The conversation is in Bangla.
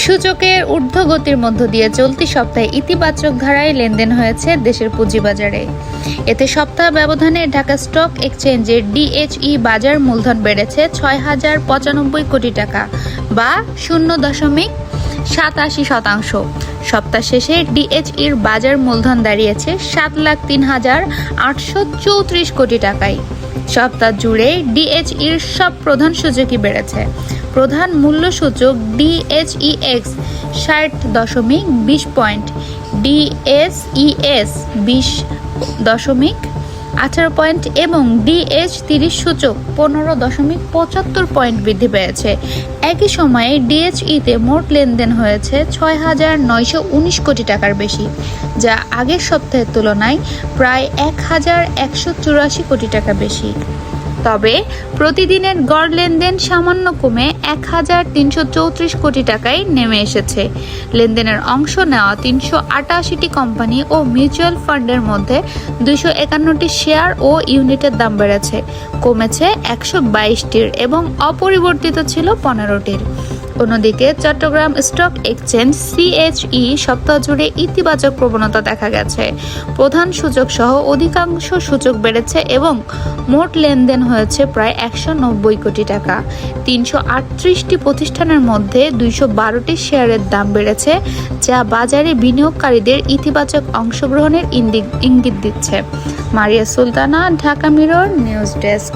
সূচকের ঊর্ধ্বগতির মধ্য দিয়ে চলতি সপ্তাহে ইতিবাচক ধারায় লেনদেন হয়েছে দেশের পুঁজিবাজারে। এতে সপ্তাহ ব্যবধানে ঢাকা স্টক এক্সচেঞ্জের ডিএচই বাজার মূলধন বেড়েছে ৬,০৯৫ কোটি টাকা বা 0.87%। সপ্তাহ শেষে ডিএচইর বাজার মূলধন দাঁড়িয়েছে ৭,০৩,৮৩৪ কোটি টাকায়। সপ্তাহ জুড়ে ডিএচইর সব প্রধান সূচকই বেড়েছে। প্রধান মূল্য সূচক ডিএচইএক্স ৬০.২০ পয়েন্ট, ডিএসইএস ২০.১৮ পয়েন্ট এবং ডিএচ30 সূচক ১৫.৭৫ পয়েন্ট বৃদ্ধি পেয়েছে। একই সময়ে ডিএচইতে মোট লেনদেন হয়েছে ৬,৯১৯ কোটি টাকার বেশি, যা আগের সপ্তাহের তুলনায় প্রায় ১,১৮৪ কোটি টাকা বেশি। তবে প্রতিদিনের গড় লেনদেন সামান্য কমে ১,৩৩৪ কোটি টাকায় নেমে এসেছে। লেনদেনের অংশ নেওয়া ৩৮৮টি কোম্পানি ও মিউচুয়াল ফান্ডের মধ্যে ২৫১টি শেয়ার ও ইউনিটের দাম বেড়েছে, কমেছে ১২২টির এবং অপরিবর্তিত ছিল 15টির। অন্যদিকে চট্টগ্রাম স্টক এক্সচেঞ্জ সিএচই সপ্তাহ জুড়ে ইতিবাচক প্রবণতা দেখা গেছে। প্রধান সূচক সহ অধিকাংশ সূচক বেড়েছে এবং মোট লেনদেন হয়েছে প্রায় ১৯০ কোটি টাকা। ৩৩৮টি প্রতিষ্ঠানের মধ্যে ২১২টি শেয়ারের দাম বেড়েছে, যা বাজারে বিনিয়োগকারীদের ইতিবাচক অংশগ্রহণের ইঙ্গিত দিচ্ছে। মারিয়া Sultana, Dhaka mirror news desk.